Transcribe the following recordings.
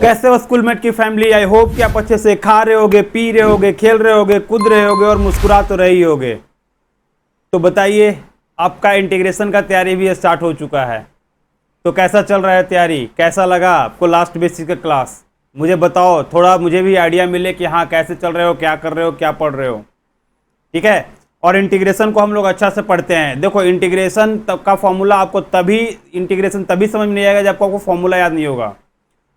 कैसे हो स्कूलमेट की फैमिली। आई होप कि आप अच्छे से खा रहे होगे, पी रहे होगे, खेल रहे होगे, कूद रहे होगे और मुस्कुरा तो रहे ही होगे। तो बताइए, आपका इंटीग्रेशन का तैयारी भी स्टार्ट हो चुका है। तो कैसा चल रहा है तैयारी, कैसा लगा आपको लास्ट बेसिक का क्लास? मुझे बताओ, थोड़ा मुझे भी आइडिया मिले कि हाँ कैसे चल रहे हो, क्या कर रहे हो, क्या पढ़ रहे हो। ठीक है। और इंटीग्रेशन को हम लोग अच्छा से पढ़ते हैं। देखो, इंटीग्रेशन का फॉर्मूला आपको इंटीग्रेशन तभी समझ में नहीं आएगा जब आपको फॉर्मूला याद नहीं होगा।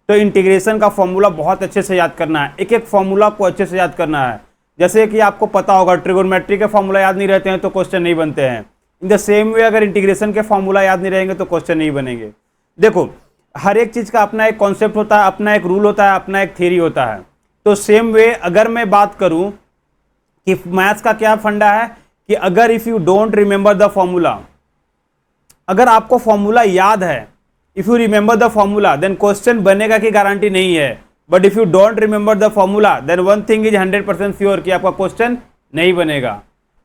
तो इंटीग्रेशन का फॉर्मूला बहुत अच्छे से याद करना है, एक एक फॉर्मूला को अच्छे से याद करना है। जैसे कि आपको पता होगा ट्रिगोनोमेट्री के फॉर्मूला याद नहीं रहते हैं तो क्वेश्चन नहीं बनते हैं। इन द सेम वे अगर इंटीग्रेशन के फॉर्मूला याद नहीं रहेंगे तो क्वेश्चन नहीं बनेंगे। देखो, हर एक चीज़ का अपना एक कॉन्सेप्ट होता है, अपना एक रूल होता है, अपना एक थ्योरी होता है। तो सेम वे अगर मैं बात करूं कि मैथ्स का क्या फंडा है कि अगर if you don't remember the formula, अगर आपको फॉर्मूला याद है, if you remember the formula then question बनेगा की गारंटी नहीं है। But if you don't remember the formula then one thing is 100% sure कि आपका क्वेश्चन नहीं बनेगा।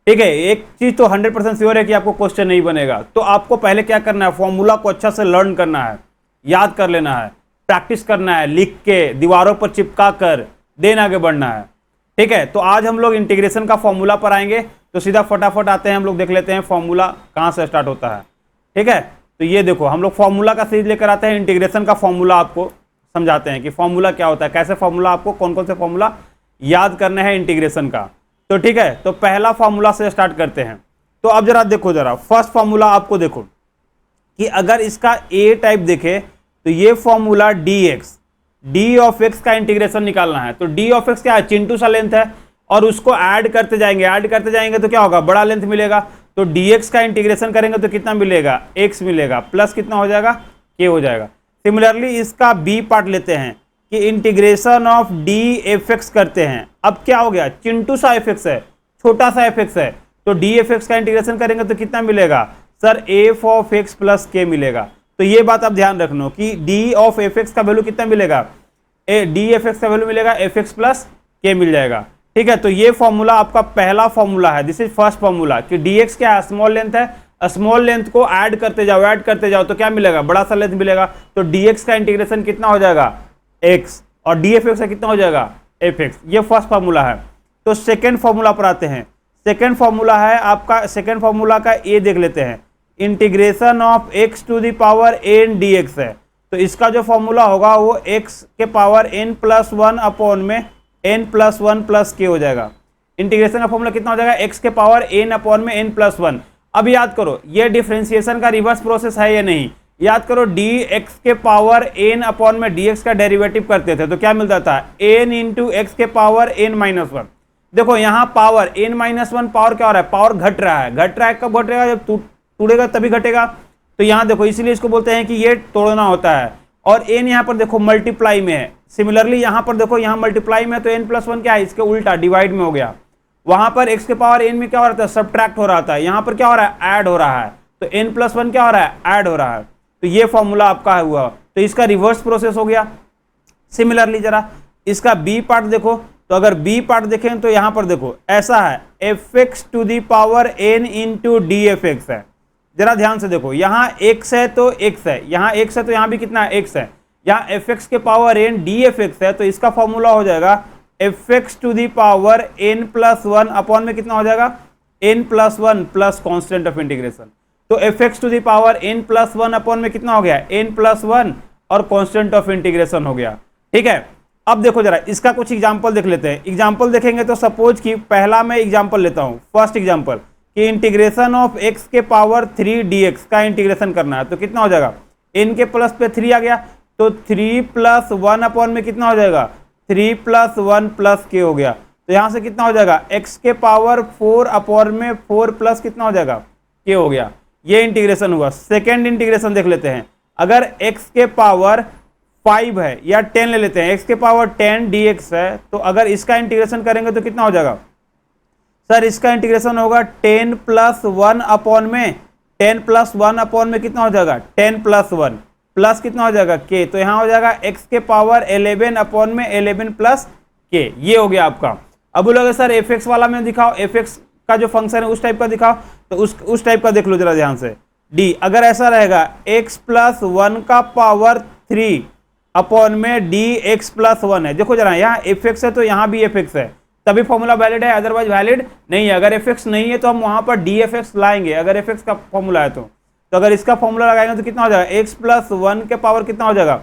ठीक है, एक चीज तो 100% श्योर है कि आपको क्वेश्चन नहीं बनेगा। तो आपको पहले क्या करना है, फॉर्मूला को अच्छा से लर्न करना है, याद कर लेना है, प्रैक्टिस करना है, लिख के दीवारों पर चिपका कर देन आगे बढ़ना है। ठीक है, तो आज हम लोग इंटीग्रेशन का फॉर्मूला पर आएंगे। तो सीधा फटाफट आते हैं, हम लोग देख लेते हैं फॉर्मूला कहाँ से स्टार्ट होता है। ठीक है, तो ये देखो, हम लोग फॉर्मूला का सीरीज लेकर आते हैं। इंटीग्रेशन का फॉर्मूला आपको समझाते हैं कि फॉर्मूला क्या होता है, कैसे फॉर्मूला, आपको कौन कौन से फॉर्मूला याद करने हैं इंटीग्रेशन का। तो ठीक है, तो पहला फॉर्मूला से स्टार्ट करते हैं। तो अब जरा देखो, जरा फर्स्ट फॉर्मूला आपको देखो कि अगर इसका ए टाइप देखे तो ये फॉर्मूला डी ऑफ एक्स का इंटीग्रेशन निकालना है। तो डी ऑफ एक्स क्या है, चिंटू सा लेंथ है और उसको ऐड करते जाएंगे तो क्या होगा, बड़ा लेंथ मिलेगा। तो dx का इंटीग्रेशन करेंगे तो कितना मिलेगा, x मिलेगा, प्लस कितना हो जाएगा, k हो जाएगा। सिमिलरली इसका b पार्ट लेते हैं कि integration of D F x करते हैं। अब क्या हो गया, चिंटू सा एफ एक्स है, छोटा सा एफ एक्स है, तो डी एफ एक्स का इंटीग्रेशन करेंगे तो कितना मिलेगा sir, F of x plus के मिलेगा। तो ये बात आप ध्यान रखना कि डी ऑफ एफ एक्स का वैल्यू कितना मिलेगा, डी एफ एक्स का वैल्यू मिलेगा एफ एक्स प्लस के मिल जाएगा। ठीक है, तो ये फॉर्मूला आपका पहला फॉर्मूला है, दिस इज फर्स्ट फॉर्मूला कि dx क्या है, स्मॉल लेंथ है, स्मॉल लेंथ को ऐड करते जाओ तो क्या मिलेगा, बड़ा सा लेंथ मिलेगा। तो dx का इंटीग्रेशन कितना हो जाएगा, x, और dfx का कितना हो जाएगा, fx। ये फर्स्ट फॉर्मूला है। तो सेकेंड फॉर्मूला पर आते हैं। सेकेंड फॉर्मूला है आपका, सेकेंड फॉर्मूला का ए देख लेते हैं, integration of x to the power n dx है। तो इसका जो फॉर्मूला होगा वो x के पावर n प्लस 1 अपॉन में n प्लस 1 प्लस के हो जाएगा। इंटीग्रेशन का फॉर्मूला कितना हो जाएगा, x के पावर n अपॉन में n प्लस 1। अब याद करो, ये डिफरेंशिएशन का रिवर्स प्रोसेस है या नहीं, याद करो dx के पावर n अपॉन में dx का डेरिवेटिव करते थे तो क्या मिलता था, n इंटू एक्स के पावर n माइनस 1। देखो यहाँ पावर n माइनस 1, पावर क्या हो रहा है, पावर घट रहा है, कब घट रहेगा, जब टूटेगा तभी घटेगा। तो यहाँ देखो, इसीलिए इसको बोलते हैं कि ये तोड़ना होता है। और n यहाँ पर देखो मल्टीप्लाई में है, सिमिलरली यहाँ पर देखो, यहाँ मल्टीप्लाई में है तो n प्लस 1 क्या है, इसके उल्टा डिवाइड में हो गया। वहां पर x के पावर n में क्या हो रहा था, सब्ट्रैक्ट हो रहा था, यहाँ पर क्या हो रहा है, ऐड हो रहा है। तो n प्लस 1 क्या हो रहा है, ऐड हो रहा है। तो ये फॉर्मूला आपका हुआ, तो इसका रिवर्स प्रोसेस हो गया। सिमिलरली जरा इसका b पार्ट देखो, तो अगर b पार्ट देखें तो यहाँ पर देखो ऐसा है, f x to the power n into D F x है। जरा ध्यान से देखो, यहाँ x है तो x है, यहाँ x है तो यहाँ भी कितना है, x है। यहाँ एफ एक्स के power n D F x है, तो इसका फॉर्मूला हो जाएगा F x to the power n plus 1 upon में कितना हो जाएगा, n plus 1 plus constant of integration. तो F x to the power n plus 1 upon में कितना हो गया, n प्लस 1 और कॉन्स्टेंट ऑफ इंटीग्रेशन हो गया। ठीक है, अब देखो जरा इसका कुछ एग्जाम्पल देख लेते हैं। एग्जाम्पल देखेंगे तो सपोज कि पहला मैं एग्जाम्पल लेता हूँ, फर्स्ट एग्जाम्पल कि इंटीग्रेशन ऑफ x के पावर 3 dx का इंटीग्रेशन करना है। तो कितना हो जाएगा, n के प्लस पे 3 आ गया, तो 3 प्लस 1 अपॉन में कितना हो जाएगा, 3 प्लस 1 प्लस के हो गया। तो यहाँ से कितना हो जाएगा, x के पावर 4 अपॉन में 4 प्लस कितना हो जाएगा, के हो गया। ये इंटीग्रेशन हुआ। सेकेंड इंटीग्रेशन देख लेते हैं, अगर x के पावर 5 है या 10 ले लेते हैं, x के पावर 10 dx है, तो अगर इसका इंटीग्रेशन करेंगे तो कितना हो जाएगा सर, इसका इंटीग्रेशन होगा 10 प्लस 1 अपॉन में, 10 प्लस 1 अपॉन में कितना हो जाएगा, 10 प्लस 1 प्लस कितना हो जाएगा, के। तो यहाँ हो जाएगा x के पावर 11 अपॉन में 11 प्लस के। ये हो गया आपका। अब बोलोगे सर एफ एक्स वाला में दिखाओ, एफ एक्स का जो फंक्शन है उस टाइप का दिखाओ, तो उस टाइप का देख लो जरा ध्यान से। डी अगर ऐसा रहेगा x प्लस 1 का पावर 3 अपॉन में डी एक्स प्लस वन है। देखो जरा, यहाँ एफ एक्स है तो यहाँ भी एफ एक्स है, तभी फॉर्मूला वैलिड है, अदरवाइज वैलिड नहीं है। अगर एफ एक्स नहीं है तो हम वहां पर डी एफ एक्स लाएंगे, अगर एफ एक्स का फॉर्मूला है तो अगर इसका फॉर्मूला लगाएंगे तो कितना हो जाएगा, एक्स प्लस वन के पावर कितना हो जाएगा,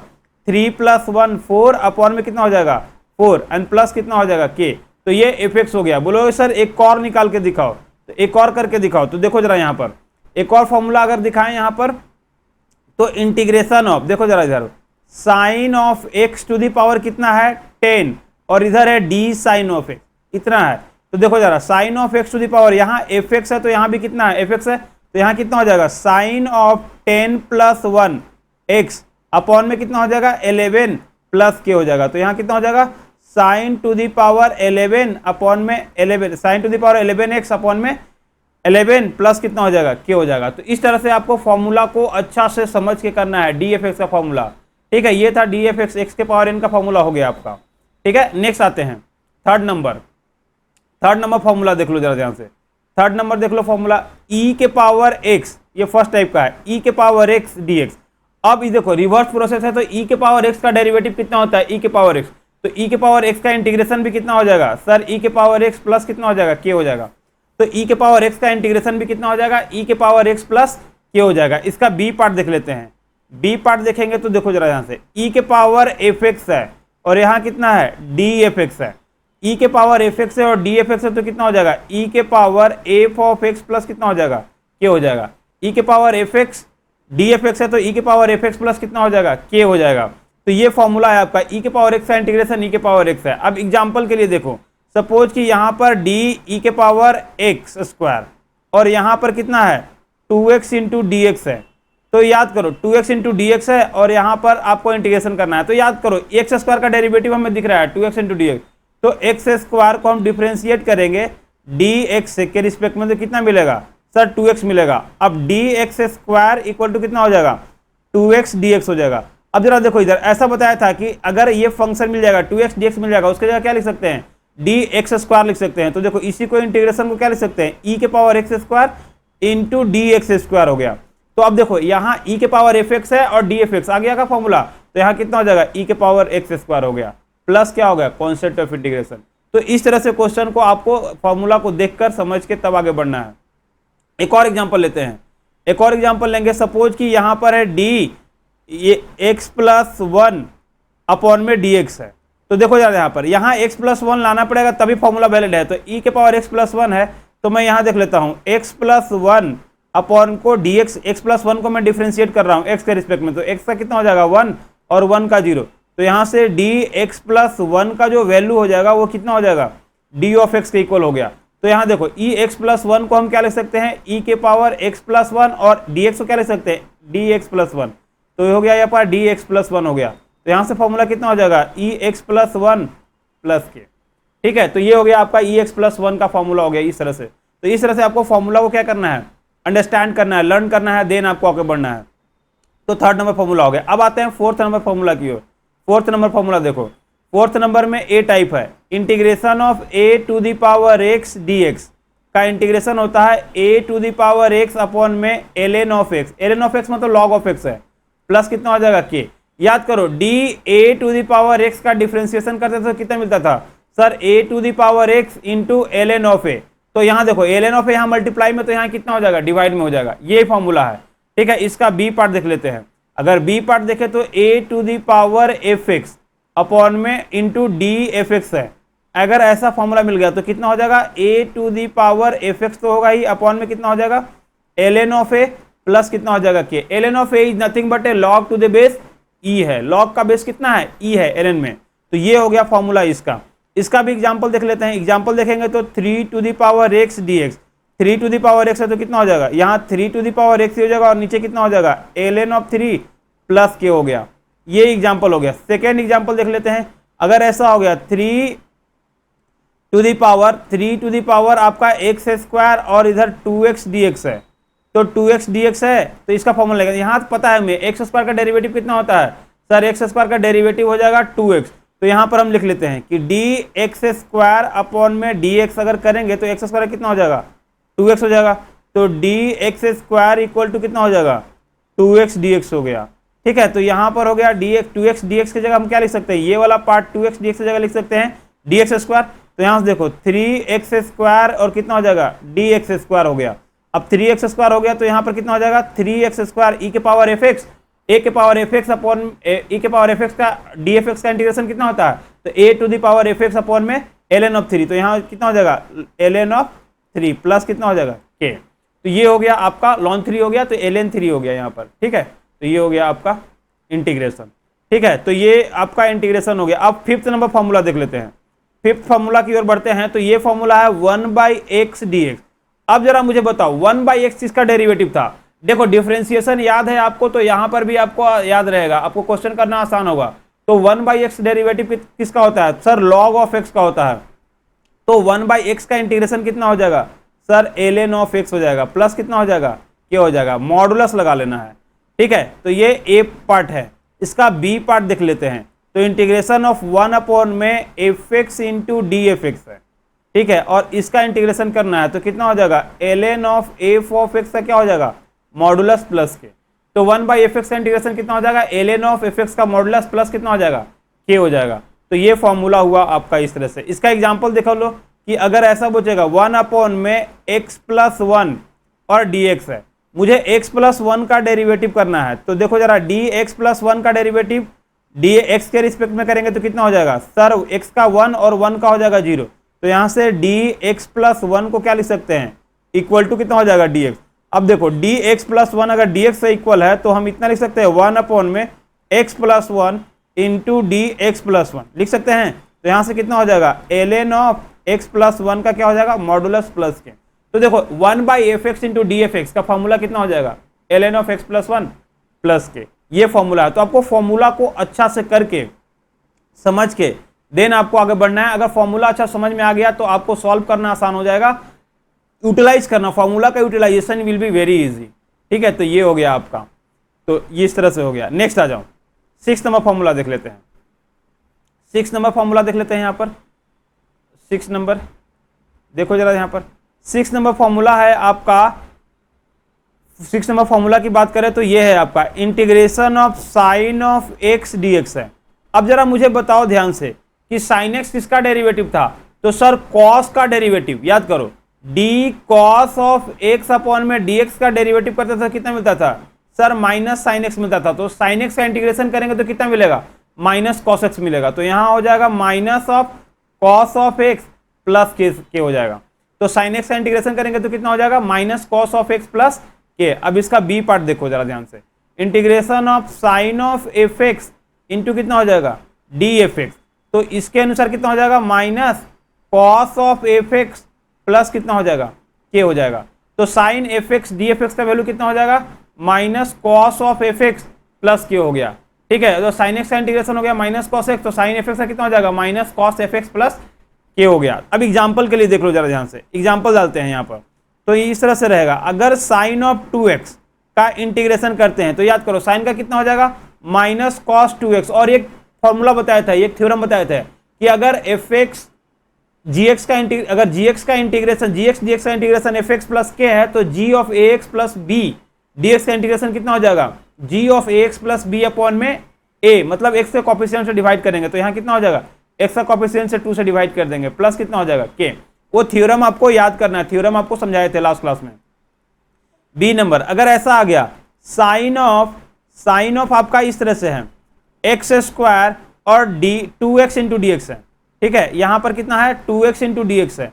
3 + 1 4 अपॉन में कितना हो जाएगा 4 एंड प्लस कितना हो जाएगा के। तो ये एफ एक्स हो गया। बोलो सर एक और निकाल के दिखाओ, तो एक और करके दिखाओ। तो देखो जरा यहाँ पर एक और फॉर्मूला अगर दिखाएं यहाँ पर, तो इंटीग्रेशन ऑफ, देखो जरा इधर sine of x to the power कितना है 10 और इधर है डी साइन ऑफ एक्स इतना है। तो देखो जरा sine of x to the power, यहाँ एफ एक्स है तो यहाँ भी कितना है एफ एक्स है, तो यहाँ कितना हो जाएगा साइन ऑफ 10 + 1 एक्स अपॉन में कितना हो जाएगा 11 प्लस के हो जाएगा। तो यहाँ कितना हो जाएगा sine to the power 11 upon में 11 sine to the power 11 x upon में 11 प्लस कितना हो जाएगा के हो जाएगा। तो इस तरह से आपको फॉर्मूला को अच्छा से समझ के करना है, डी एफ एक्स का फॉर्मूला। ठीक है, ये था डी एफ एक्स, एक्स के पावर एन का फॉर्मूला हो गया आपका। ठीक है, नेक्स्ट आते हैं थर्ड नंबर फॉर्मूला देख लो जरा ध्यान से। थर्ड नंबर देख लो फॉर्मूला, ई के पावर एक्स, ये फर्स्ट टाइप का है, ई के पावर एक्स डी एक्स। अब ये देखो रिवर्स प्रोसेस है, तो ई के पावर एक्स का डेरिवेटिव कितना होता है ई के पावर एक्स, तो ई के पावर एक्स का इंटीग्रेशन भी कितना हो जाएगा सर ई के पावर एक्स प्लस कितना हो जाएगा के हो जाएगा। तो ई के पावर एक्स का इंटीग्रेशन भी कितना हो जाएगा ई के पावर एक्स प्लस के हो जाएगा। इसका बी पार्ट देख लेते हैं। बी पार्ट देखेंगे तो देखो जरा यहाँ से ई के पावर एफ एक्स है और यहाँ कितना है डी एफ एक्स है, ई के पावर एफ एक्स है और डी एफ एक्स है, तो कितना हो जाएगा ई के power F of x plus कितना हो जाएगा के हो जाएगा। ई के power F x d F x है तो ई के पावर एफ एक्स प्लस कितना हो जाएगा के हो जाएगा। तो ये फॉर्मूला है आपका ई के पावर एक्स का इंटीग्रेशन ई के पावर एक्स है। अब एग्जाम्पल के लिए देखो, सपोज कि यहाँ पर डी ई के पावर एक्स स्क्वायर और यहाँ पर कितना है 2x इंटू डी एक्स है, तो याद करो 2x इंटू डी एक्स है और यहाँ पर आपको इंटीग्रेशन करना है। तो याद करो एक्स स्क्वायर का डेरिवेटिव हमें दिख रहा है 2x इंटू डी एक्स, तो एक्स स्क्वायर को हम डिफ्रेंशिएट करेंगे डी एक्स के रिस्पेक्ट में, तो कितना मिलेगा सर 2x मिलेगा। अब d x square equal to कितना हो जाएगा 2x dx हो जाएगा। अब जरा देखो इधर ऐसा बताया था कि अगर ये फंक्शन मिल जाएगा 2x dx मिल जाएगा, उसके जगह क्या लिख सकते हैं डी एक्स स्क्वायर लिख सकते हैं। तो देखो इसी को इंटीग्रेशन को क्या लिख सकते हैं ई के power x square into D x square हो गया। तो अब देखो यहाँ ई के पावर एफ एक्स है और डी एफ एक्स आ गया का फॉर्मूला, तो यहाँ कितना हो जाएगा ई के पावर एक्स स्क्वायर हो गया प्लस क्या हो गया कॉन्सेप्ट ऑफ इंटीग्रेशन। तो इस तरह से क्वेश्चन को आपको फॉर्मूला को देखकर समझ के तब आगे बढ़ना है। एक और एग्जांपल लेते हैं, एक और एग्जांपल लेंगे। सपोज कि यहाँ पर है डी ये x प्लस 1 अपॉन में डी एक्स है, तो देखो यार यहाँ x प्लस 1 लाना पड़ेगा तभी फॉर्मूला वैलिड है। तो e के पावर x प्लस 1 है, तो मैं यहाँ देख लेता हूँ x प्लस 1 अपॉन को डी एक्स, एक्स प्लस 1 को मैं डिफ्रेंशिएट कर रहा हूँ x के रिस्पेक्ट में, तो x का कितना हो जाएगा 1 और 1 का 0। तो यहाँ से डी एक्स प्लस 1 का जो वैल्यू हो जाएगा वो कितना हो जाएगा डी ऑफ एक्स के इक्वल हो गया। तो यहाँ देखो ई एक्स प्लस 1 को हम क्या लिख सकते हैं ई के पावर एक्स प्लस 1 और डी एक्स को क्या लिख सकते हैं डी एक्स प्लस 1, तो ये हो गया यहाँ पर डी एक्स प्लस 1 हो गया। तो यहाँ से फॉर्मूला कितना हो जाएगा ई एक्स प्लस 1 प्लस के। ठीक है, तो ये हो गया आपका ई एक्स प्लस 1 का फॉर्मूला हो गया इस तरह से। तो इस तरह से आपको फॉर्मूला को क्या करना है अंडरस्टैंड करना है, लर्न करना है, देन आपको आगे बढ़ना है। तो थर्ड नंबर फॉर्मूला हो गया। अब आते हैं फोर्थ नंबर फॉर्मूला की ओर। फोर्थ नंबर फॉर्मूला देखो, फोर्थ नंबर में ए टाइप है, integration of A to the power x D x का इंटीग्रेशन होता है A to the power X upon में ln of X, ln of X मतलब log ऑफ एक्स है, plus कितना हो जाएगा के। याद करो D A to the power X का डिफ्रेंसिएशन करते थे तो कितना मिलता था sir A to the power X into ln of A. तो यहाँ देखो ln ऑफ ए यहाँ मल्टीप्लाई में, तो यहाँ कितना हो जाएगा डिवाइड में हो जाएगा, ये फॉर्मूला है। ठीक है, इसका बी पार्ट देख लेते हैं। अगर बी पार्ट देखे तो A to the power F x upon में इंटू डी एफ एक्स है। अगर ऐसा फॉर्मूला मिल गया तो कितना हो जाएगा A to the power F X तो होगा ही, अपॉन में कितना हो जाएगा ln ऑफ ए प्लस कितना हो जाएगा K. ln of A is nothing but A log to the base E है, log का बेस कितना है ई है ln में। तो ये हो गया फॉर्मूला इसका। इसका भी एग्जांपल देख लेते हैं। एग्जांपल देखेंगे तो 3 to the power x D x, 3 to the power x है तो कितना हो जाएगा यहाँ 3 टू दी पावर एक्स हो जाएगा और नीचे कितना हो जाएगा ln ऑफ 3 प्लस के हो गया। ये एग्जाम्पल हो गया। सेकेंड एग्जाम्पल देख लेते हैं। अगर ऐसा हो गया 3 टू दी पावर आपका एक्स स्क्वायर और इधर 2x dx है, तो 2x dx है तो इसका फॉर्मूला लगेगा। यहाँ पता है हमें एक्स स्क्वायर का डेरिवेटिव कितना होता है सर, एक्स स्क्वायर का डेरिवेटिव हो जाएगा 2x। तो यहाँ पर हम लिख लेते हैं कि डी एक्स स्क्वायर अपॉन में डी एक्स अगर करेंगे तो एक्स स्क्वायर कितना हो जाएगा 2x हो जाएगा। तो d x square equal to कितना हो जाएगा 2x dx हो गया। ठीक है, तो यहाँ पर हो गया dx, 2x dx की जगह हम क्या लिख सकते हैं, ये वाला पार्ट 2x dx की जगह लिख सकते हैं dx स्क्वायर। तो यहाँ से देखो 3x स्क्वायर और कितना हो जाएगा dx स्क्वायर हो गया। अब 3x स्क्वायर हो गया तो यहाँ पर कितना हो जाएगा 3x स्क्वायर e के पावर fx, a के पावर fx अपॉन e के पावर fx का dfx का इंटीग्रेशन कितना होता है, तो a to the power fx upon में ln ऑफ 3, तो यहाँ कितना हो जाएगा ln ऑफ 3 प्लस कितना हो जाएगा k। तो ये हो गया आपका ln 3 हो गया, तो ln 3 हो गया यहाँ पर। ठीक है, तो ये हो गया आपका इंटीग्रेशन। ठीक है, तो ये आपका इंटीग्रेशन हो गया। अब फिफ्थ नंबर फॉर्मूला देख लेते हैं। फिफ्थ फॉर्मूला की ओर बढ़ते हैं। तो ये फॉर्मूला है 1/x dx। अब जरा मुझे बताओ 1/x किसका डेरिवेटिव था। देखो डिफरेंशिएशन याद है आपको, तो यहां पर भी आपको याद रहेगा, आपको क्वेश्चन करना आसान होगा। तो 1/x डेरिवेटिव किसका होता है सर, log ऑफ x का होता है। तो 1/x का इंटीग्रेशन कितना हो जाएगा सर, ln ऑफ x हो जाएगा, प्लस कितना हो जाएगा क्या हो जाएगा, मॉडुलस लगा लेना है। ठीक है, तो ये ए पार्ट है। इसका बी पार्ट देख लेते हैं। तो इंटीग्रेशन ऑफ 1 अपॉन में fx into D F x है। ठीक है, और इसका इंटीग्रेशन करना है तो कितना हो जाएगा ln of f of x का क्या हो जाएगा मॉडुलस प्लस के। तो 1/fx का इंटीग्रेशन कितना हो जाएगा ln ऑफ fx का मॉडुलस प्लस कितना हो जाएगा k हो जाएगा। तो ये फॉर्मूला हुआ आपका इस तरह से। इसका एग्जांपल देखो लो कि अगर ऐसा पूछेगा 1 अपॉन में x प्लस 1 और dx है, मुझे x प्लस 1 का डेरिवेटिव करना है। तो देखो जरा dx प्लस 1 का डेरिवेटिव dx के रिस्पेक्ट में करेंगे तो कितना हो जाएगा सर, x का 1 और 1 का हो जाएगा 0। तो यहाँ से dx प्लस 1 को क्या लिख सकते हैं, इक्वल टू कितना हो जाएगा dx। अब देखो dx प्लस 1 अगर dx से इक्वल है तो हम इतना लिख सकते हैं 1 अपॉन में x plus 1 into dx plus 1 लिख सकते हैं। तो यहाँ से कितना हो जाएगा ln ऑफ x प्लस 1 का क्या हो जाएगा मॉडुलस प्लस के। तो देखो 1/fx into D F x का फॉर्मूला कितना हो जाएगा ln of x plus 1 plus के। ये फॉर्मूला है। तो आपको फॉर्मूला को अच्छा से करके समझ के देन आपको आगे बढ़ना है। अगर फॉर्मूला अच्छा समझ में आ गया तो आपको सॉल्व करना आसान हो जाएगा। यूटिलाइज करना, फॉर्मूला का utilisation will be very easy. ठीक है, तो ये हो गया आपका, तो ये इस तरह से हो गया। नेक्स्ट आ जाओ, 6 नंबर फॉर्मूला देख लेते हैं। 6 नंबर फॉर्मूला देख लेते हैं। यहाँ पर 6 नंबर देखो जरा, यहाँ पर 6 नंबर फॉर्मूला है आपका। 6 नंबर फॉर्मूला की बात करें तो ये है आपका integration of sine of x D x है। अब जरा मुझे बताओ ध्यान से कि साइन एक्स किसका डेरिवेटिव था, तो सर कॉस का डेरिवेटिव। याद करो D cos of x upon में डी एक्स का डेरिवेटिव करता था, कितना मिलता था सर, माइनस साइन एक्स मिलता था। तो साइन एक्स का इंटीग्रेशन करेंगे तो कितना मिलेगा, माइनस कॉस एक्स मिलेगा। तो यहाँ हो जाएगा minus of cos of x plus K हो जाएगा। तो साइन एक्स का इंटीग्रेशन करेंगे तो कितना हो जाएगा minus cos of x plus के। अब इसका बी पार्ट देखो जरा ध्यान से, integration of sine of F x into कितना हो जाएगा डी एफ एक्स। तो इसके अनुसार कितना हो जाएगा minus cos of F x plus कितना हो जाएगा के हो जाएगा। तो sine f x d F x का वैल्यू कितना हो जाएगा minus cos of F x plus K हो गया। ठीक है, तो साइन एक्स का इंटीग्रेशन हो गया माइनस कॉस एक्स, तो साइन एफ एक्स का कितना हो जाएगा minus cos F x plus K हो गया। अब एग्जाम्पल के लिए देख लो जरा ध्यान से, एग्जाम्पल डालते हैं यहाँ पर। तो इस तरह से रहेगा, अगर साइन ऑफ 2x का इंटीग्रेशन करते हैं तो याद करो साइन का कितना हो जाएगा माइनस कॉस 2x। और एक फॉर्मूला बताया था, एक थ्योरम बताया था कि अगर एफ एक्स जी एक्स का अगर जी एक्स का integration G X D x का integration F x plus K है तो G of A X plus B D x का इंटीग्रेशन कितना हो जाएगा G of A X plus B upon में ए, मतलब एक्स के कोएफिशिएंट से डिवाइड करेंगे तो यहाँ कितना हो जाएगा एक्स का कोएफिशिएंट से 2 से डिवाइड कर देंगे प्लस कितना हो जाएगा के। वो थ्योरम आपको याद करना है, थ्योरम आपको समझाए थे लास्ट क्लास में। बी नंबर, अगर ऐसा आ गया साइन ऑफ आपका इस तरह से है एक्स स्क्वायर और D 2x into D x है। ठीक है, यहां पर कितना है 2x इंटू डी एक्स है,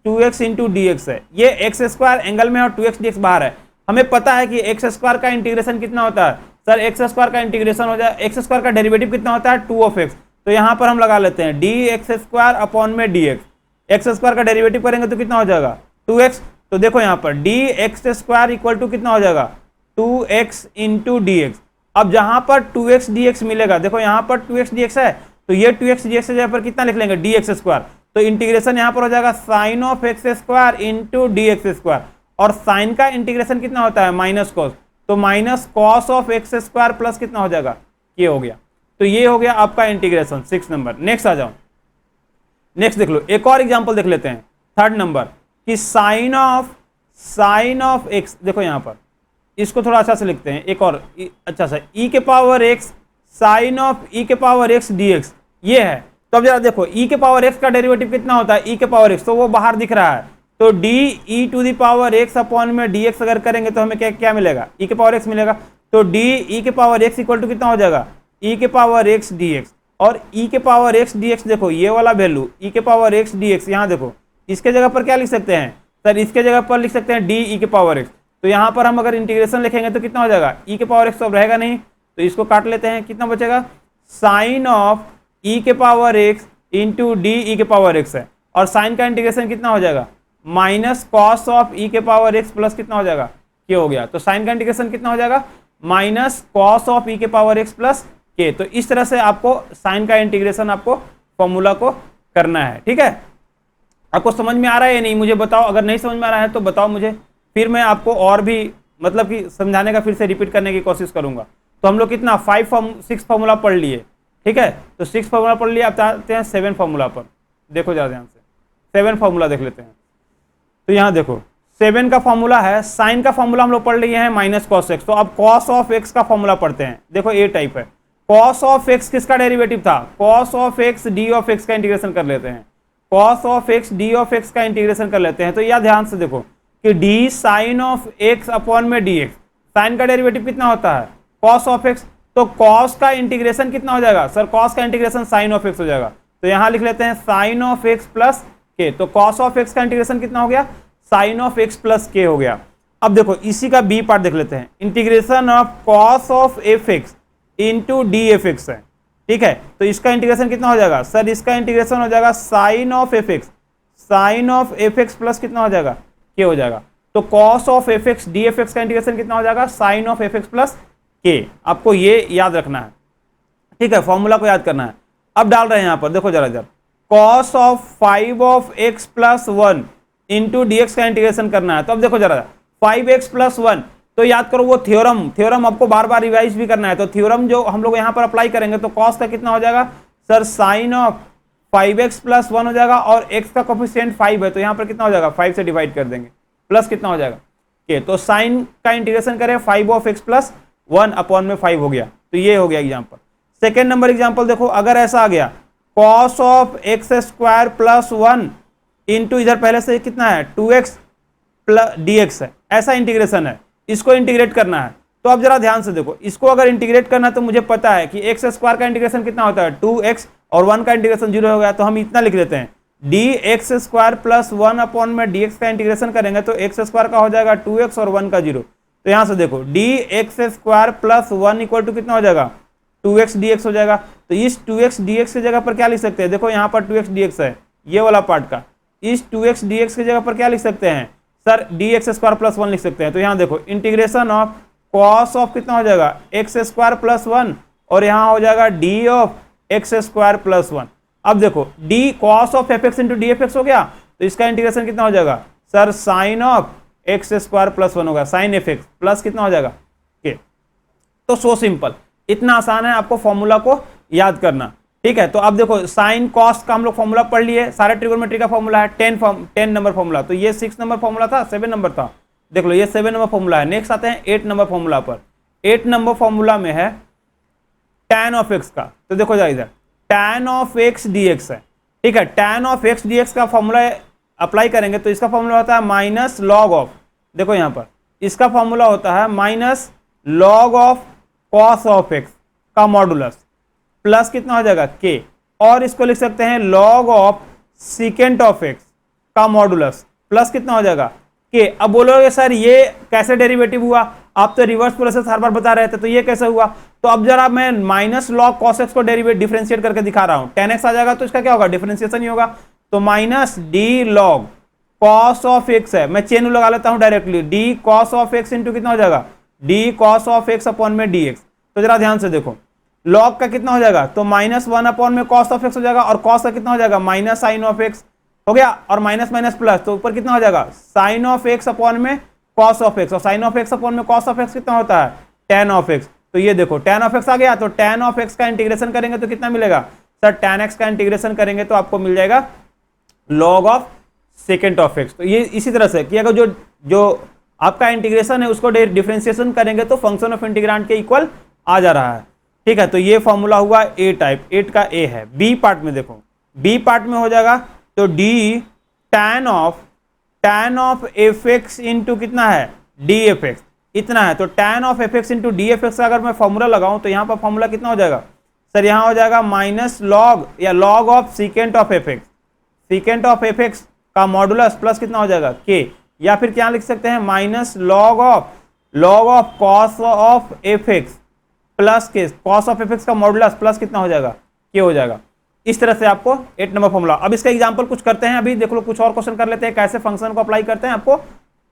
2x इंटू डी एक्स है। ये एक्स स्क्वायर एंगल में और 2x डी एक्स बाहर है। हमें पता है कि एक्स स्क्वायर का इंटीग्रेशन कितना होता है सर, एक्स स्क्वायर का इंटीग्रेशन हो जाए, एक्स स्क्वायर का डेरिवेटिव कितना होता है 2 ऑफ एक्स। तो यहां पर हम लगा लेते हैं डी एक्स स्क्वायर अपॉन में डी एक्स। एक्स स्क्वायर का डेरिवेटिव करेंगे तो कितना हो जाएगा 2x। तो देखो यहाँ पर d x square equal to कितना हो जाएगा 2x इंटू डी एक्स। अब जहां पर 2x dx मिलेगा, देखो यहाँ पर 2x dx है तो ये 2x dx से जगह पर कितना लिख लेंगे dx स्क्वायर। तो इंटीग्रेशन यहाँ पर हो जाएगा sine of x square into D x square. और साइन का इंटीग्रेशन कितना होता है माइनस कॉस, तो minus cos of x square plus कितना हो जाएगा ये हो गया। तो ये हो गया आपका इंटीग्रेशन 6 नंबर। नेक्स्ट आ जाओ, नेक्स्ट देख लो, एक और एग्जांपल देख लेते हैं 3rd नंबर कि साइन ऑफ एक्स। देखो यहाँ पर इसको थोड़ा अच्छा से लिखते हैं, एक और अच्छा सा, e के power x sine of e के पावर x dx ये है। तो अब जरा देखो e के पावर x का डेरिवेटिव कितना होता है, e के पावर x, तो वो बाहर दिख रहा है, तो d e to the power x upon में dx अगर करेंगे तो हमें क्या क्या मिलेगा, e के पावर x मिलेगा। तो d e के पावर x इक्वल टू कितना हो जाएगा, e के पावर x dx, और e के पावर x dx देखो ये वाला वैल्यू e के पावर x dx, यहाँ देखो इसके जगह पर क्या लिख सकते हैं सर, इसके जगह पर लिख सकते हैं d e के पावर x। तो यहाँ पर हम अगर इंटीग्रेशन लिखेंगे तो कितना हो जाएगा, e के पावर x तो अब रहेगा नहीं, तो इसको काट लेते हैं, कितना बचेगा, साइन ऑफ e के power x into D E के पावर x है, और साइन का इंटीग्रेशन कितना हो जाएगा, माइनस कॉस ऑफ e के पावर x प्लस कितना हो जाएगा, के हो गया। तो साइन का इंटीग्रेशन कितना हो जाएगा, माइनस कॉस ऑफ e के पावर x प्लस के। तो इस तरह से आपको साइन का इंटीग्रेशन आपको फॉर्मूला को करना है। ठीक है, आपको समझ में आ रहा है या नहीं मुझे बताओ, अगर नहीं समझ में आ रहा है तो बताओ मुझे, फिर मैं आपको और भी मतलब कि समझाने का फिर से रिपीट करने की कोशिश करूंगा। तो हम लोग कितना 6 फार्मूला पढ़ लिए, ठीक है, तो 6 फार्मूला पढ़ लिए, अब आते हैं 7 फार्मूला पर। देखो ज़रा ध्यान से 7 फार्मूला देख लेते हैं। तो यहाँ देखो 7 का फॉर्मूला है, साइन का फॉर्मूला हम लोग पढ़ लिए हैं माइनस कॉस एक्स, तो अब कॉस ऑफ एक्स का फॉर्मूला पढ़ते हैं। देखो ए टाइप है, कॉस ऑफ एक्स किसका डेरिवेटिव था, cos of x d of x का इंटीग्रेशन कर लेते हैं, cos of x d of x का इंटीग्रेशन कर लेते हैं। तो यह ध्यान से देखो कि d sine of x upon में डी एक्स, साइन का डेरिवेटिव कितना होता है कॉस ऑफ एक्स, तो कॉस का इंटीग्रेशन कितना हो जाएगा सर, कॉस का इंटीग्रेशन साइन ऑफ एक्स हो जाएगा। तो यहाँ लिख लेते हैं साइन ऑफ एक्स प्लस के, तो कॉस ऑफ एक्स का इंटीग्रेशन कितना हो गया, sign of x plus K हो गया। अब देखो इसी का बी पार्ट देख लेते हैं, integration of cos of F x into D F x है, ठीक है, तो इसका इंटीग्रेशन कितना हो जाएगा सर, इसका इंटीग्रेशन हो जाएगा sine of F x, sine of F x plus कितना हो जाएगा, के हो जाएगा। तो cos of F x d F x का इंटीग्रेशन कितना हो जाएगा, sine of F x plus K. आपको ये याद रखना है, ठीक है, फॉर्मूला को याद करना है। अब डाल रहे हैं यहाँ पर, देखो जरा जरा, cos of 5 of x plus 1 into D x का इंटीग्रेशन करना है। तो अब देखो जरा 5x प्लस 1, तो याद करो वो थ्योरम आपको बार बार रिवाइज भी करना है। तो थ्योरम जो हम लोग यहाँ पर अप्लाई करेंगे, तो कॉस का कितना हो जाएगा sir, sine of 5x plus 1 हो जाएगा, और x का कोफिशिएंट 5 है, तो यहाँ पर कितना हो जाएगा 5 से डिवाइड कर देंगे, प्लस कितना हो जाएगा के। तो साइन का इंटीग्रेशन करें 5 ऑफ x प्लस 1 अपॉन में 5 हो गया। तो ये हो गया एग्जाम्पल। सेकेंड नंबर एग्जाम्पल देखो, अगर ऐसा आ गया cos of x square plus 1 into इधर पहले से कितना है 2x प्लस dx है, ऐसा इंटीग्रेशन है, इसको इंटीग्रेट करना है। तो अब जरा ध्यान से देखो, इसको अगर इंटीग्रेट करना है तो मुझे पता है कि एक्स स्क्वायर का इंटीग्रेशन कितना होता है 2x, और 1 का इंटीग्रेशन 0 हो गया, तो हम इतना लिख देते हैं dx स्क्वायर प्लस 1 अपॉन में dx का इंटीग्रेशन करेंगे तो एक्स स्क्वायर का हो जाएगा 2x और 1 का 0। तो यहाँ से देखो dx square plus 1 equal to कितना हो जाएगा 2x dx हो जाएगा। तो इस 2x dx की जगह पर क्या लिख सकते हैं, देखो यहाँ पर 2x dx है ये वाला पार्ट का, इस 2x dx की जगह पर क्या लिख सकते हैं सर, dx स्क्वायर प्लस 1 लिख सकते हैं। तो यहाँ देखो इंटीग्रेशन ऑफ कॉस ऑफ कितना हो जाएगा एक्स स्क्वायर प्लस 1, और यहाँ हो जाएगा d of x square plus 1। अब देखो d cos of F x into D F x हो गया, तो इसका इंटीग्रेशन कितना हो जाएगा sir, sine of x square plus 1 होगा, साइन एफ एक्स प्लस कितना हो जाएगा के। तो सो सिंपल, इतना आसान है आपको फॉर्मूला को याद करना, ठीक है। तो अब देखो साइन कॉस का हम लोग फॉर्मूला पढ़ लिए, सारे ट्रिगोनोमेट्री का फॉर्मूला है 10 नंबर फॉर्मूला, तो ये 6 नंबर फॉर्मूला था, 7 नंबर था, देख लो ये 7 नंबर फॉर्मूला है। नेक्स्ट आते हैं 8 नंबर फॉर्मूला पर। 8 नंबर फॉर्मूला में है tan ऑफ एक्स का, तो देखो जरा इधर tan ऑफ एक्स dx है, ठीक है, tan ऑफ एक्स dx का फॉर्मूला अप्लाई करेंगे तो इसका फॉर्मूला होता है माइनस लॉग ऑफ, देखो यहाँ पर इसका फॉर्मूला होता है minus log of cos of x का मॉडुलस प्लस कितना हो जाएगा के, और इसको लिख सकते हैं log of secant of x का मॉडुलस प्लस कितना हो जाएगा के। अब बोलोगे सर ये कैसे डेरिवेटिव हुआ, आप तो रिवर्स प्रोसेस हर बार बता रहे थे, तो ये कैसे हुआ। तो अब जरा मैं माइनस लॉग कॉस एक्स को डिफरेंशिएट करके दिखा रहा हूं, tan x आ जाएगा तो इसका क्या होगा डिफरेंशिएशन ही होगा। तो minus D log cos of x है, मैं चेन लगा लेता हूं directly, D cos of x into कितना हो जाएगा D cos of x upon में डी एक्स। तो जरा ध्यान से देखो लॉग का कितना हो जाएगा, तो -1 अपॉन में कॉस ऑफ एक्स हो जाएगा, और कॉस का कितना हो जाएगा माइनस साइन ऑफ एक्स हो गया, और माइनस माइनस प्लस, तो ऊपर कितना हो जाएगा साइन ऑफ एक्स अपॉन में कॉस ऑफ एक्स, और साइन ऑफ एक्स अपॉन में कॉस ऑफ एक्स कितना होता है tan ऑफ एक्स। तो ये देखो tan ऑफ एक्स आ गया, तो tan ऑफ एक्स का इंटीग्रेशन करेंगे तो कितना मिलेगा सर, tan x का इंटीग्रेशन करेंगे तो आपको मिल जाएगा log of secant of x. तो ये इसी तरह से कि अगर जो आपका इंटीग्रेशन है उसको डिफरेंशिएशन करेंगे तो फंक्शन ऑफ इंटीग्रांड के इक्वल आ जा रहा है। ठीक है, तो ये फॉर्मूला हुआ ए टाइप, 8 का ए है। बी पार्ट में देखो, बी पार्ट में हो जाएगा तो D tan of F x into कितना है डी एफ एक्स, इतना है। तो tan of F x into D F x का अगर मैं फॉर्मूला लगाऊं तो यहाँ पर फॉर्मूला कितना हो जाएगा सर, यहाँ हो जाएगा माइनस लॉग या log of secant of F x, secant of F x का मॉडुलस प्लस कितना हो जाएगा के, या फिर क्या लिख सकते हैं minus log of cos of F x plus के, कॉस ऑफ एफ एक्स का मॉडुलस प्लस कितना हो जाएगा के हो जाएगा। इस तरह से आपको 8 नंबर फॉर्मूला। अब इसका एग्जांपल कुछ करते हैं, अभी देख लो कुछ और क्वेश्चन कर लेते हैं कैसे फंक्शन को अप्लाई करते हैं, आपको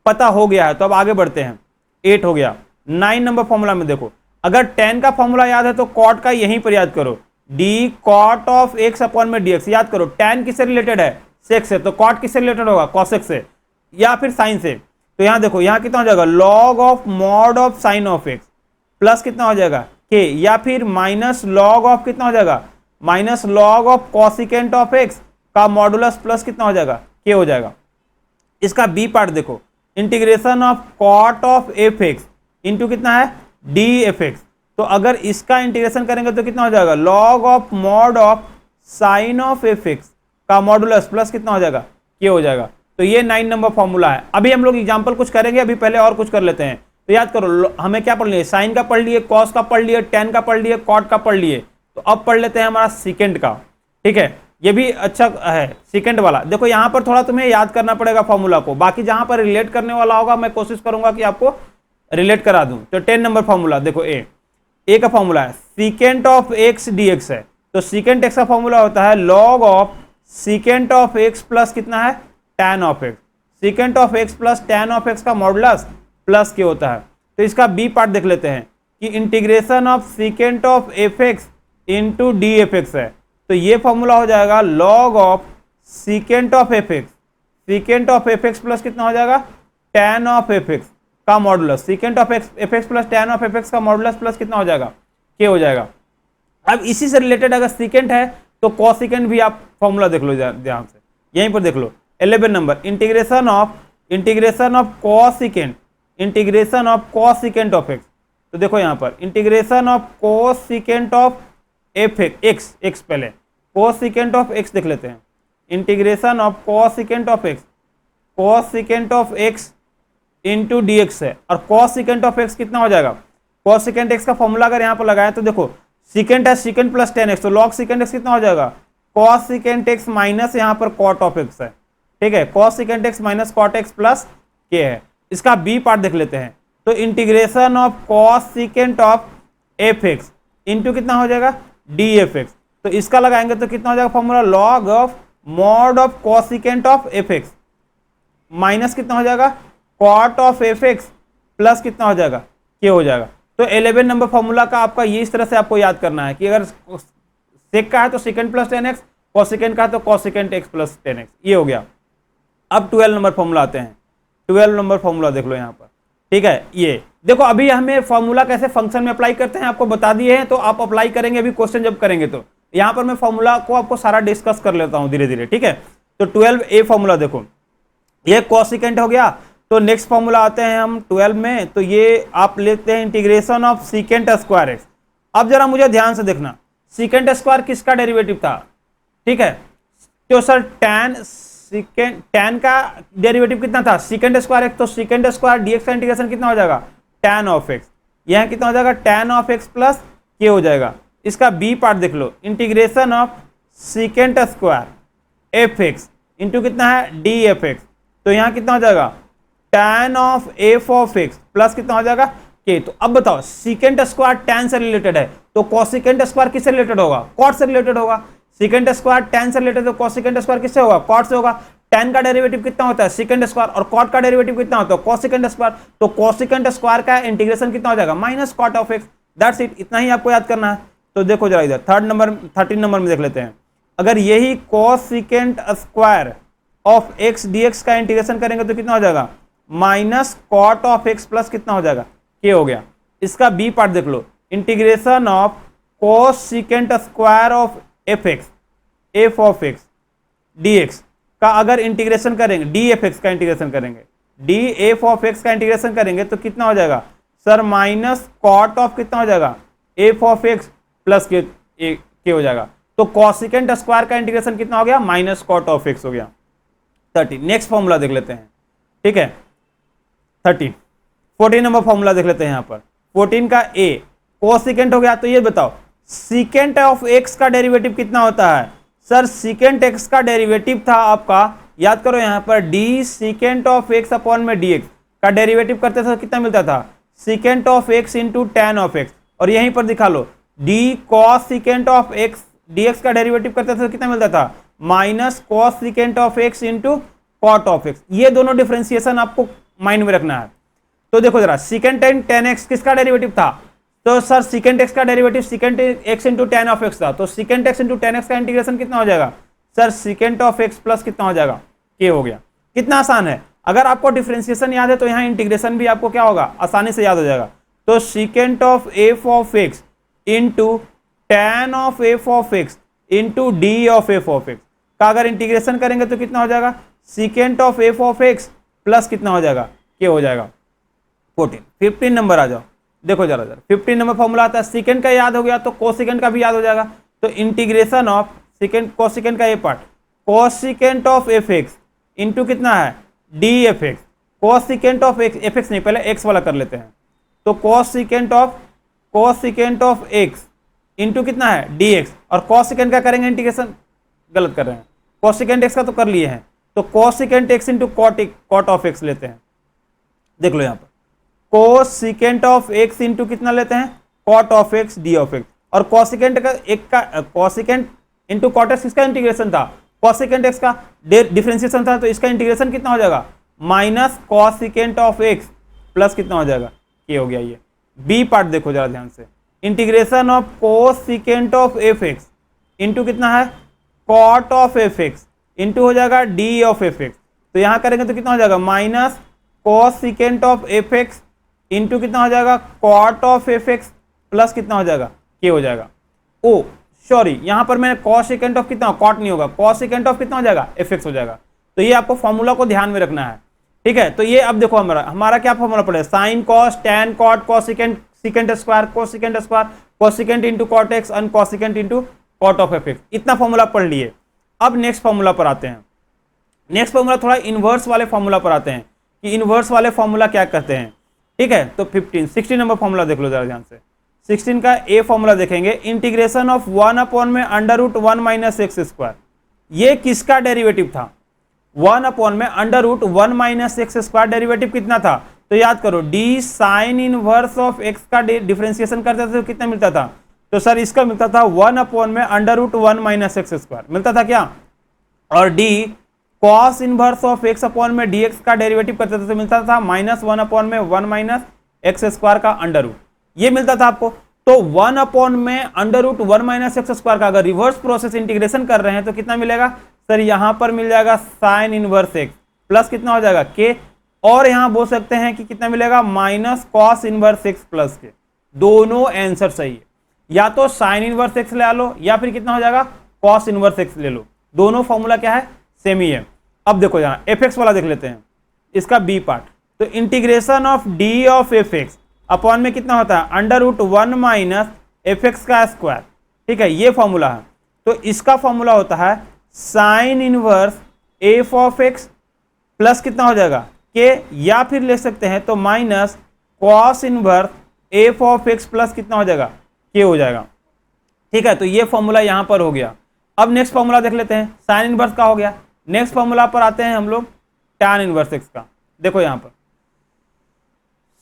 पता हो गया है तो अब आगे बढ़ते हैं। 8 हो गया। 9 नंबर फॉर्मूला में देखो, अगर tan का फॉर्मूला याद है तो cot का यहीं पर याद करो, d cot of x upon में dx याद करो। tan किससे रिलेटेड है सेक से, तो cot किससे रिलेटेड होगा cosec से या फिर साइन से। तो यहां देखो यहाँ कितना हो जाएगा log of mod of sine of x plus कितना हो जाएगा के, या फिर माइनस लॉग ऑफ कितना हो जाएगा minus log of cosecant of x का मॉडुलस प्लस कितना हो जाएगा के हो जाएगा। इसका बी पार्ट देखो, integration of cot of F x into कितना है डी एफ एक्स। तो अगर इसका इंटीग्रेशन करेंगे तो कितना हो जाएगा log of mod of sine of F x का मॉडुलस प्लस कितना हो जाएगा के हो जाएगा। तो ये 9 नंबर फॉर्मूला है। अभी हम लोग एग्जांपल कुछ करेंगे, अभी पहले और कुछ कर लेते हैं। तो याद करो हमें क्या पढ़ लिए, साइन का पढ़ लिए, कॉस का पढ़ लिए, tan का पढ़ लिए, कॉट का पढ़ लिए। तो अब पढ़ लेते हैं हमारा सीकेंट का। ठीक है, ये भी अच्छा है सीकेंट वाला। देखो यहाँ पर थोड़ा तुम्हें याद करना पड़ेगा फॉर्मूला को, बाकी जहां पर रिलेट करने वाला होगा मैं कोशिश करूंगा कि आपको रिलेट करा दूं। तो 10 नंबर फॉर्मूला देखो, ए का फॉर्मूला है secant of x D x है। तो सीकेंट एक्स का फॉर्मूला होता है log of secant of x plus कितना है tan of x, secant of x plus tan of x का मॉडुलस प्लस के होता है। तो इसका बी पार्ट देख लेते हैं कि integration of secant of F x into D F x है। तो ये फॉर्मूला हो जाएगा log of secant of F x, secant of F x plus कितना हो जाएगा tan ऑफ एफ एक्स का modulus, secant of F x plus tan of F x का मॉडुलस प्लस कितना हो जाएगा के हो जाएगा। अब इसी से रिलेटेड अगर सीकेंट है तो कॉसिकेंट भी आप फॉर्मूला देख लो ध्यान से, यहीं पर देख लो। 11 number integration of cosecant, integration of cosecant of x. तो देखो यहाँ पर integration of cosecant of F x, x पहले कॉसिकेंट ऑफ एक्स देख लेते हैं। Integration of cosecant of x, cosecant of x into D x है, और कॉसिकेंट ऑफ एक्स कितना हो जाएगा कॉसिकेंट एक्स का फॉर्मूला अगर यहाँ पर लगाए तो देखो सीकेंट है सीकेंट प्लस tan एक्स, तो लॉग सीकेंट एक्स कितना हो जाएगा कॉस सीकेंट एक्स माइनस यहाँ पर कॉट ऑफ एक्स है। ठीक है, cosecant x minus cot x plus K है। इसका बी पार्ट देख लेते हैं। तो integration of cosecant of F x into कितना हो जाएगा डी एफ एक्स। तो इसका लगाएंगे तो कितना हो जाएगा formula log of mod of cosecant of F x minus कितना हो जाएगा cot of F x plus कितना हो जाएगा के हो जाएगा। तो 11 नंबर फॉर्मूला का आपका ये इस तरह से आपको याद करना है कि अगर सेक का है तो second plus tan x, cosecant का है तो cosecant x plus tan x, ये हो गया। अब 12 नंबर फॉर्मूला आते हैं। 12 नंबर फॉर्मूला देख लो यहाँ पर। ठीक है, ये देखो अभी हमें फॉर्मूला कैसे फंक्शन में अप्लाई करते हैं आपको बता दिए हैं, तो आप अप्लाई करेंगे अभी क्वेश्चन जब करेंगे। तो यहाँ पर मैं फॉर्मूला को आपको सारा डिस्कस कर लेता हूँ धीरे धीरे। ठीक है, तो 12A फॉर्मूला देखो, ये कॉसिकेंट हो गया। तो नेक्स्ट फॉर्मूला आते हैं हम 12 में, तो ये आप लेते हैं integration of secant square x. अब जरा मुझे ध्यान से देखना, सीकेंट स्क्वायर किसका डेरिवेटिव था। ठीक है, तो सर tan का डेरिवेटिव कितना था सीकेंट स्क्वायर एक्स, तो सीकेंट स्क्वायर dx का इंटीग्रेशन कितना हो जाएगा tan ऑफ एक्स, यह कितना हो जाएगा tan of x plus K हो जाएगा। इसका बी पार्ट देख लो, integration of secant square F x into कितना है डी एफ एक्स। तो यहाँ कितना हो जाएगा tan of f of x plus कितना हो जाएगा के। तो अब बताओ सीकेंट स्क्वायर tan से रिलेटेड है तो कॉसिकेंट स्क्वायर किससे रिलेटेड होगा कॉट से रिलेटेड होगा। सीकेंट स्क्वायर tan से रिलेटेड तो कॉसिकेंट स्क्वायर किससे होगा कॉट से होगा। tan का डेरिवेटिव कितना होता है सीकेंट स्क्वायर, और कॉट का डेरिवेटिव कितना होता है कॉसिकेंट स्क्वायर। तो कॉसिकेंट स्क्वायर का इंटीग्रेशन कितना हो जाएगा minus cot of x. That's it, इतना ही आपको याद करना है। तो देखो जरा इधर 13 नंबर में देख लेते हैं। अगर यही cosecant square of x d x का इंटीग्रेशन करेंगे तो कितना हो जाएगा minus cot of x plus कितना हो जाएगा के हो गया। इसका बी पार्ट देख लो, integration of cosecant square of F X, F of x D x का अगर इंटीग्रेशन करेंगे डी एफ एक्स का इंटीग्रेशन करेंगे डी एफ ऑफ एक्स का इंटीग्रेशन करेंगे तो कितना हो जाएगा सर, माइनस कॉट ऑफ कितना हो जाएगा F of x plus K हो जाएगा। तो कॉसिकेंट स्क्वायर का इंटीग्रेशन कितना हो गया, माइनस कॉट ऑफ एक्स हो गया 30। नेक्स्ट फॉर्मूला देख लेते हैं, ठीक है 14 नंबर फॉर्मूला देख लेते हैं। यहाँ पर 14 का ए कोसिकेंट हो गया। तो ये बताओ सीकेंट ऑफ एक्स का डेरिवेटिव कितना होता है सर, सीकेंट एक्स का डेरिवेटिव था आपका, याद करो यहाँ पर D secant of x upon में डी एक्स का डेरिवेटिव करते थे तो कितना मिलता था, secant of x into tan of x. और यहीं पर दिखा लो D cosecant of x D x का डेरिवेटिव करते थे तो कितना मिलता था, minus cosecant of x into cot of x. ये दोनों डिफरेंशिएशन आपको माइंड में रखना है। तो देखो जरा सीकेंट एंड टेन एक्स किसका डेरिवेटिव था, तो सर सीकेंट एक्स का derivative secant x into ten of x था। तो secant x into ten x का इंटीग्रेशन कितना हो जाएगा sir, secant of x plus कितना हो जाएगा, के हो गया। कितना आसान है, अगर आपको डिफरेंशिएशन याद है तो यहाँ इंटीग्रेशन भी आपको क्या होगा, आसानी से याद हो जाएगा। तो secant of f of x into tan of f of x into D of f of x का अगर इंटीग्रेशन करेंगे तो कितना हो जाएगा, secant of f of x plus कितना हो जाएगा, के हो जाएगा 14। 15 नंबर आ जाओ, देखो जरा 15 नंबर फॉर्मूला आता है, सीकेंट का याद हो गया तो कोसिकेंट का भी याद हो जाएगा। तो इंटीग्रेशन ऑफ सीकेंट कोसिकेंट का ये part cosecant of F x into कितना है, D F x. Cosecant of x, F x नहीं पहले एक्स वाला कर लेते हैं। तो कोसिकेंट ऑफ एक्स इंटू कितना है, डी एक्स। और कोसिकेंट का करेंगे इंटीग्रेशन, गलत कर रहे हैं, कोसिकेंट एक्स का तो कर लिए हैं। तो cosecant x into cot of x लेते हैं, देख लो यहाँ पर कोसिकेंट ऑफ एक्स इंटू कितना लेते हैं, cot of x d of x. और कोसिकेंट का एक का कोसिकेंट इंटू कॉट एक्स किसका इंटीग्रेशन था, कोसिकेंट एक्स का डिफरेंशिएशन था। तो इसका इंटीग्रेशन कितना हो जाएगा, minus cosecant of x plus कितना हो जाएगा, के हो गया। ये बी पार्ट देखो जरा ध्यान से, integration of cosecant of F x into कितना है, cot of F x into हो जाएगा डी ऑफ एफ एक्स। तो यहाँ करेंगे तो कितना हो जाएगा, minus cosecant of F x into कितना हो जाएगा, cot of F x plus कितना हो जाएगा, के हो जाएगा। ओ सॉरी, यहाँ पर मैंने कोसिकेंट ऑफ कितना, कॉट नहीं होगा, कोसिकेंट ऑफ कितना हो जाएगा, एफ एक्स हो जाएगा। तो ये आपको फॉर्मूला को ध्यान में रखना है, ठीक है। तो ये अब देखो हमारा क्या फॉर्मूला पड़ेगा, sine cos tan cot cosecant secant square cosecant into cot x and cosecant into cot of F x. इतना फॉर्मूला पढ़ लिए। अब नेक्स्ट फॉर्मूला पर आते हैं। नेक्स्ट फॉर्मूला थोड़ा इनवर्स वाले फॉर्मूला पर आते हैं कि इनवर्स वाले फॉर्मूला क्या करते हैं, ठीक है। तो 16 नंबर फॉर्मूला देख लो जरा ध्यान से। 16 का ए फॉर्मूला देखेंगे, इंटीग्रेशन ऑफ 1 अपॉन में under root 1 minus x square. ये किसका डेरिवेटिव था, 1 अपॉन में under root 1 minus x square derivative कितना था, तो याद करो d sine inverse of x का डिफरेंशिएशन करते थे तो कितना मिलता था, तो सर इसका मिलता था 1 अपॉन में under root 1 minus x square मिलता था क्या। और d cos inverse of x upon में डी एक्स का डेरिवेटिव करते थे तो मिलता था माइनस 1 अपॉन में 1 माइनस एक्स स्क्वायर का अंडर रूट, ये मिलता था आपको। तो 1 अपॉन में under root 1 minus x square का अगर रिवर्स प्रोसेस इंटीग्रेशन कर रहे हैं तो कितना मिलेगा सर, यहां पर मिल जाएगा साइन इनवर्स एक्स प्लस कितना हो जाएगा, के। और यहां बोल सकते हैं कि कितना मिलेगा, minus cos inverse x plus के। दोनों आंसर सही है, या तो साइन इनवर्स एक्स ले लो या फिर कितना हो जाएगा, कॉस इनवर्स एक्स ले लो। दोनों फॉर्मूला क्या है, सेम ही है। अब देखो यहाँ एफ एक्स वाला देख लेते हैं, इसका बी पार्ट। तो integration of d of F x upon में कितना होता है, under root 1 minus f x का स्क्वायर, ठीक है, ये फॉर्मूला है। तो इसका फॉर्मूला होता है sine inverse F of x plus कितना हो जाएगा, के, या फिर ले सकते हैं तो minus cos inverse F of x plus कितना हो जाएगा, के हो जाएगा, ठीक है। तो ये फॉर्मूला यहाँ पर हो गया। अब नेक्स्ट फॉर्मूला देख लेते हैं, साइन इनवर्स का हो गया। नेक्स्ट फॉर्मूला पर आते हैं हम लोग टैन इनवर्स एक्स का। देखो यहाँ पर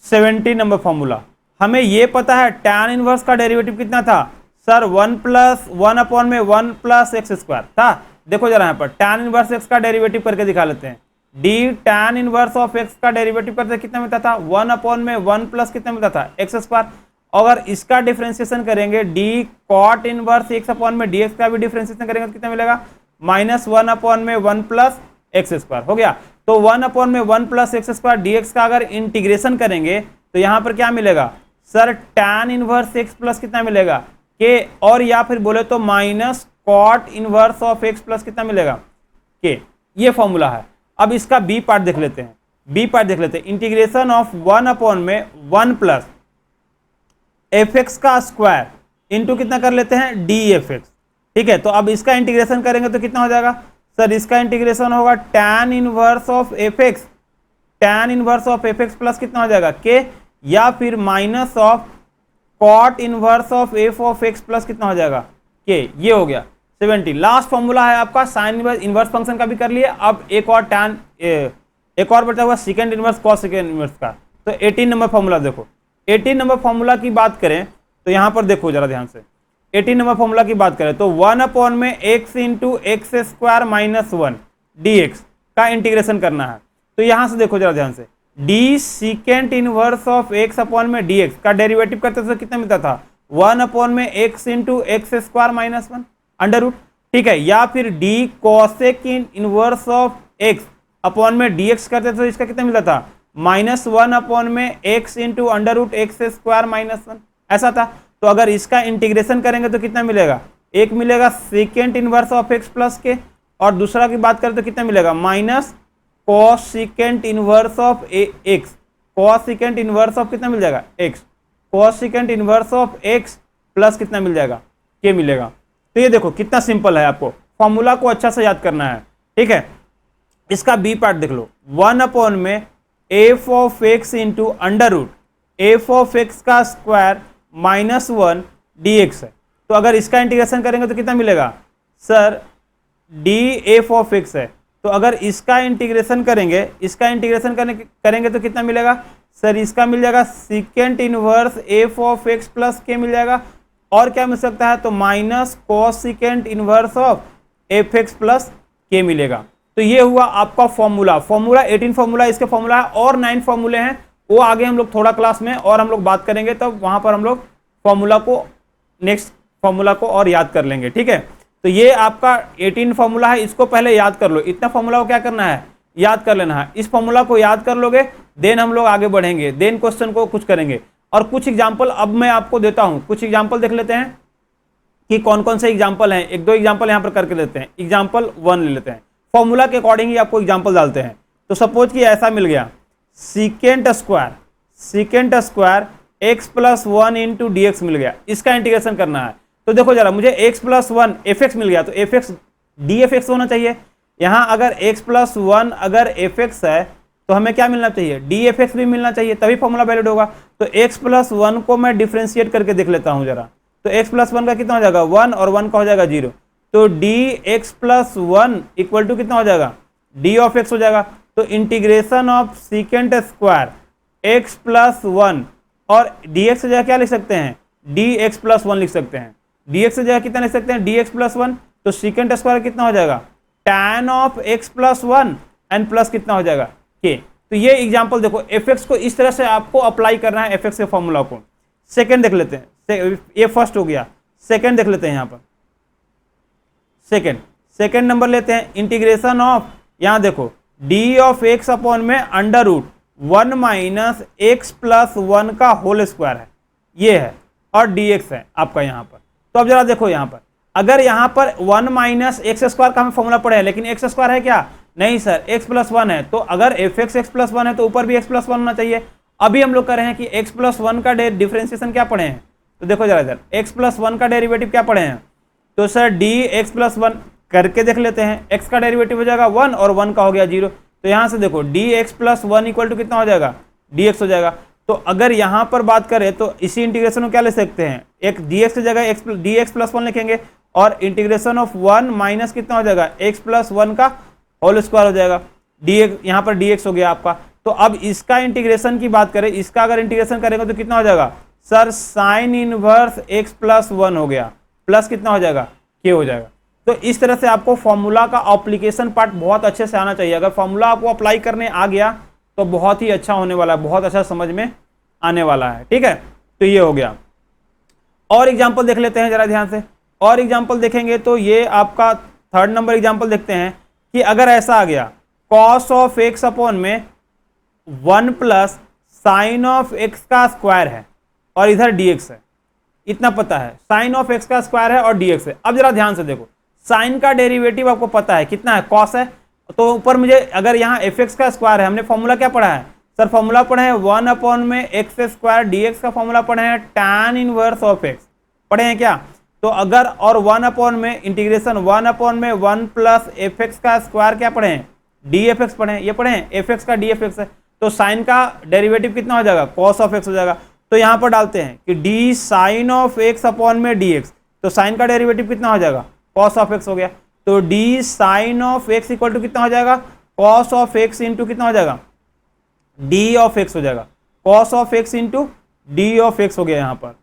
70 नंबर फॉर्मूला, हमें ये पता है टैन इनवर्स का डेरिवेटिव कितना था सर, 1 प्लस 1 अपॉन में 1 प्लस एक्स स्क्वायर था। देखो जरा यहाँ पर टैन इनवर्स एक्स का डेरिवेटिव करके दिखा लेते हैं। D tan inverse of x का डेरिवेटिव करते कितना मिलता था, 1 अपॉन में 1 प्लस कितना मिलता था, एक्स स्क्वायर। अगर इसका डिफरेंशिएशन करेंगे d cot inverse x upon में डी एक्स का भी डिफरेंशिएशन करेंगे तो कितना मिलेगा, माइनस 1 अपॉन में 1 प्लस एक्स स्क्वायर हो गया। तो 1 अपॉन में 1 plus x square d x का अगर इंटीग्रेशन करेंगे तो यहाँ पर क्या मिलेगा sir, tan inverse x plus कितना मिलेगा, के। और या फिर बोले तो minus cot inverse of x plus कितना मिलेगा, के। ये फॉर्मूला है। अब इसका बी पार्ट देख लेते हैं। बी पार्ट देख लेते हैं। इंटीग्रेशन ऑफ 1 अपॉन में 1 प्लस एफ एक्स का स्क्वायर इंटू कितना कर लेते हैं डी एफ एक्स। ठीक है, तो अब इसका इंटीग्रेशन करेंगे तो कितना हो जाएगा सर, इसका इंटीग्रेशन होगा tan inverse of F x, tan inverse of F x plus कितना हो जाएगा के, या फिर minus of cot inverse of f of x plus कितना हो जाएगा के। ये हो गया 70। लास्ट फॉर्मूला है आपका साइन इनवर्स फंक्शन का भी कर लिए, अब एक और tan एक और बचा हुआ second inverse cos second inverse का। तो 18 नंबर फॉर्मूला देखो, 18 नंबर फॉर्मूला की बात करें तो यहाँ पर देखो जरा ध्यान से, 18 नंबर फॉर्मूला की बात करें तो 1 अपॉन में x into x square minus 1 d x का इंटीग्रेशन करना है। तो यहाँ से देखो जरा ध्यान से, d secant inverse of x upon में डी एक्स का डेरिवेटिव करते थे कितना मिलता था 1 अपॉन में x into x square minus 1 under root. ठीक है, या फिर d cosec inverse of x upon में डी एक्स करते थे तो इसका कितना मिलता था -1 अपॉन में x into under root x square minus 1, ऐसा था। तो अगर इसका इंटीग्रेशन करेंगे तो कितना मिलेगा, एक मिलेगा second inverse of x plus के, और दूसरा की बात करें तो कितना मिलेगा minus cos second inverse of x, cos second inverse of कितना मिल जाएगा x, cos second inverse of x plus कितना मिल जाएगा के मिलेगा। तो ये देखो कितना सिंपल है, आपको फॉर्मूला को अच्छा से याद करना है। ठीक है, इसका बी पार्ट देख लो, 1 अपॉन में f of x into under root f of x का स्क्वायर -1 डी एक्स है। तो अगर इसका इंटीग्रेशन करेंगे तो कितना मिलेगा sir, d F of x है। तो अगर इसका इंटीग्रेशन करेंगे, इसका इंटीग्रेशन करेंगे तो कितना मिलेगा सर, इसका मिल जाएगा secant inverse F of x plus के मिल जाएगा, और क्या मिल सकता है तो minus cos secant inverse of F x plus के मिलेगा। तो ये हुआ आपका फॉर्मूला, 18 फॉर्मूला इसके फॉर्मूला है, और 9 फॉर्मूले हैं, वो आगे हम लोग थोड़ा क्लास में और हम लोग बात करेंगे, तो वहां पर हम लोग फॉर्मूला को नेक्स्ट फॉर्मूला को और याद कर लेंगे। ठीक है, तो ये आपका 18 फॉर्मूला है, इसको पहले याद कर लो। इतना फॉर्मूला को क्या करना है, याद कर लेना है। इस फॉर्मूला को याद कर लोगे देन हम लोग आगे बढ़ेंगे, देन क्वेश्चन को कुछ करेंगे। और कुछ एग्जाम्पल अब मैं आपको देता हूं, कुछ एग्जाम्पल देख लेते हैं कि कौन कौन से एग्जाम्पल हैं। एक दो एग्जाम्पल यहाँ पर करके लेते हैं। एग्जाम्पल 1 ले लेते हैं, फॉर्मूला के अकॉर्डिंग ही आपको एग्जाम्पल डालते हैं। तो सपोज कि ऐसा मिल गया, secant square x plus 1 into D X मिल गया, इसका इंटीग्रेशन करना है। तो देखो जरा, मुझे x प्लस 1 एफ एक्स मिल गया, तो F x d F x होना चाहिए। यहाँ अगर x प्लस 1 अगर एफ एक्स है तो हमें क्या मिलना चाहिए, डी एफ एक्स भी मिलना चाहिए, तभी फॉर्मूला वैलिड होगा। तो x प्लस 1 को मैं डिफ्रेंशिएट करके देख लेता हूँ जरा। तो x प्लस 1 का कितना हो जाएगा 1, और 1 का हो जाएगा 0। तो d x plus 1 equal to कितना हो जाएगा, डी ऑफ एक्स हो जाएगा। तो integration of secant square x plus 1, और डी एक्स से जगह क्या लिख सकते हैं, डी एक्स प्लस 1 लिख सकते हैं। डी एक्स से जगह कितना लिख सकते हैं, डी एक्स प्लस 1। तो सीकेंट स्क्वायर कितना हो जाएगा, tan of x plus 1 and plus कितना हो जाएगा के। तो ये एग्जाम्पल देखो, एफ एक्स को इस तरह से आपको अप्लाई करना है, एफ एक्स के फॉर्मूला को। सेकेंड देख लेते हैं, ये फर्स्ट हो गया, सेकेंड देख लेते हैं यहाँ पर। सेकेंड नंबर लेते हैं, इंटीग्रेशन ऑफ, यहाँ देखो डी ऑफ एक्स अपॉन में under root 1 minus x plus 1 का होल स्क्वायर है, ये है, और डी एक्स है आपका यहाँ पर। तो अब जरा देखो यहाँ पर, अगर यहाँ पर 1 माइनस एक्स स्क्वायर का हमें फॉर्मूला पड़ा है, लेकिन एक्स स्क्वायर है क्या, नहीं सर, एक्स प्लस 1 है। तो अगर एफ एक्स एक्स प्लस 1 है तो ऊपर भी एक्स प्लस 1 होना चाहिए। अभी हम लोग कर रहे हैं कि एक्स प्लस 1 का डिफरेंशिएशन क्या पढ़े हैं, तो देखो जरा इधर, एक्स प्लस 1 का डेरिवेटिव क्या पढ़े हैं, तो सर डी एक्स प्लस 1 करके देख लेते हैं। एक्स का डेरिवेटिव हो जाएगा 1 और 1 का हो गया 0। तो यहाँ से देखो d x plus 1 equal to कितना हो जाएगा, डी एक्स हो जाएगा। तो अगर यहाँ पर बात करें तो इसी इंटीग्रेशन को क्या ले सकते हैं, एक डी एक्स की जगह डी एक्स प्लस 1 लिखेंगे, और इंटीग्रेशन ऑफ 1 माइनस कितना हो जाएगा, एक्स प्लस 1 का होल स्क्वायर हो जाएगा। डी एक्स यहाँ पर डी एक्स हो गया आपका। तो अब इसका इंटीग्रेशन की बात करें, इसका अगर इंटीग्रेशन करेंगे तो कितना हो जाएगा sir, sine inverse x plus 1 हो गया, प्लस कितना हो जाएगा के हो जाएगा। तो इस तरह से आपको फॉर्मूला का एप्लीकेशन पार्ट बहुत अच्छे से आना चाहिए। अगर फॉर्मूला आपको अप्लाई करने आ गया तो बहुत ही अच्छा होने वाला है, बहुत अच्छा समझ में आने वाला है। ठीक है, तो ये हो गया। और एग्जाम्पल देख लेते हैं जरा ध्यान से। और एग्जाम्पल देखेंगे तो ये आपका 3rd नंबर एग्जाम्पल देखते हैं कि अगर ऐसा आ गया, कॉस ऑफ एक्स अपॉन में 1 प्लस साइन ऑफ एक्स का स्क्वायर है, और इधर dx है, इतना पता है, साइन ऑफ एक्स का स्क्वायर है और dx है। अब जरा ध्यान से देखो, साइन का डेरिवेटिव आपको पता है कितना है, कॉस है, तो ऊपर मुझे अगर यहाँ एफ एक्स का स्क्वायर है, हमने फॉर्मूला क्या पढ़ा है सर, फॉर्मूला पढ़े हैं 1/x² dx का फॉर्मूला पढ़े हैं tan इनवर्स ऑफ x, पढ़े हैं क्या। तो अगर और 1/इंटीग्रेशन 1/1 प्लस एफ एक्स का स्क्वायर क्या पढ़े हैं, डी एफ एक्स पढ़े हैं, ये पढ़े हैं एफ एक्स का डी एफ एक्स है, तो साइन का डेरिवेटिव कितना हो जाएगा, कॉस ऑफ एक्स हो जाएगा। तो यहाँ पर डालते हैं कि d sine of x upon में डी एक्स, तो साइन का डेरिवेटिव कितना हो जाएगा, कॉस ऑफ एक्स हो गया। तो d sine of x equal to कितना हो जाएगा, कॉस ऑफ एक्स इंटू कितना हो जाएगा, डी ऑफ एक्स हो जाएगा, cos of x into D of x हो गया यहाँ पर,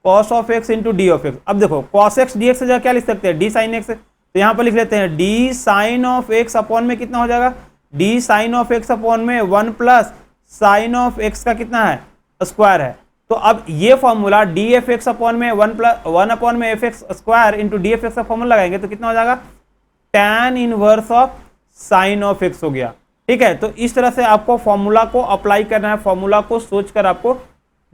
cos of x into D of x. अब देखो कॉस एक्स डी एक्स से क्या लिख सकते हैं, डी साइन एक्स, तो यहाँ पर लिख लेते हैं d sine of x upon में कितना हो जाएगा, d sine of x upon में 1 प्लस साइन ऑफ एक्स का कितना है, स्क्वायर है। तो अब ये formula D F x upon में 1 अपॉन में F x square into D F x का फॉर्मूला लगाएंगे तो कितना हो जाएगा, tan inverse of sine of x हो गया। ठीक है, तो इस तरह से आपको फॉर्मूला को अप्लाई करना है, फॉर्मूला को सोचकर आपको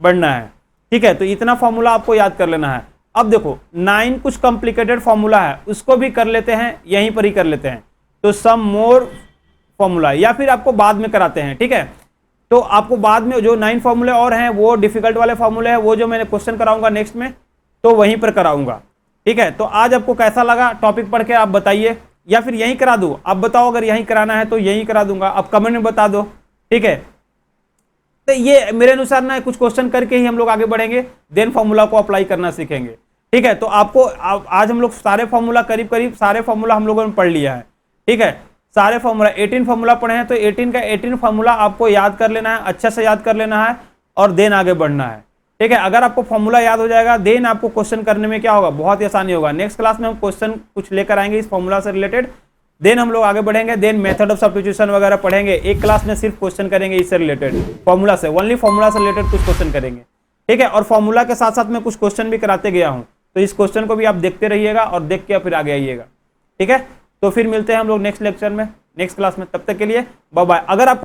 बढ़ना है। ठीक है, तो इतना फॉर्मूला आपको याद कर लेना है। अब देखो 9 कुछ कॉम्प्लिकेटेड फॉर्मूला है, उसको भी कर लेते हैं, यहीं पर ही कर लेते हैं। तो सम मोर फॉर्मूला या फिर आपको बाद में कराते हैं। ठीक है, तो आपको बाद में जो 9 फॉर्मूले और हैं वो डिफिकल्ट वाले फॉर्मूले हैं, वो जो मैंने क्वेश्चन कराऊंगा नेक्स्ट में तो वहीं पर कराऊंगा। ठीक है, तो आज आपको कैसा लगा टॉपिक पढ़ के आप बताइए, या फिर यहीं करा दूं, आप बताओ अगर यहीं कराना है तो यहीं करा दूंगा, आप कमेंट में बता दो। ठीक है, तो ये मेरे अनुसार ना कुछ क्वेश्चन करके ही हम लोग आगे बढ़ेंगे, देन फॉर्मूला को अप्लाई करना सीखेंगे। ठीक है, तो आपको आज हम लोग सारे फॉर्मूला करीब करीब सारे फॉर्मूला हम लोगों ने पढ़ लिया है। ठीक है, सारे फॉर्मूला 18 फॉर्मूला पढ़े हैं, तो 18 का 18 फॉर्मूला आपको याद कर लेना है, अच्छे से याद कर लेना है और देन आगे बढ़ना है। ठीक है, अगर आपको फॉर्मूला याद हो जाएगा देन आपको क्वेश्चन करने में क्या होगा, बहुत ही आसानी होगा। नेक्स्ट क्लास में हम क्वेश्चन कुछ लेकर आएंगे इस फॉर्मूला से रिलेटेड, देन हम लोग आगे बढ़ेंगे, देन मेथड ऑफ सब्स्टिट्यूशन वगैरह पढ़ेंगे। एक क्लास में सिर्फ क्वेश्चन करेंगे इससे रिलेटेड, फॉर्मूला से, ओनली फॉर्मूला से रिलेटेड कुछ क्वेश्चन करेंगे। ठीक है, और फॉर्मूला के साथ साथ मैं कुछ क्वेश्चन भी कराते गया हूँ, तो इस क्वेश्चन को भी आप देखते रहिएगा और देख के फिर आगे आइएगा। ठीक है, तो फिर मिलते हैं हम लोग नेक्स्ट लेक्चर में, नेक्स्ट क्लास में, तब तक के लिए बाय बाय। अगर आप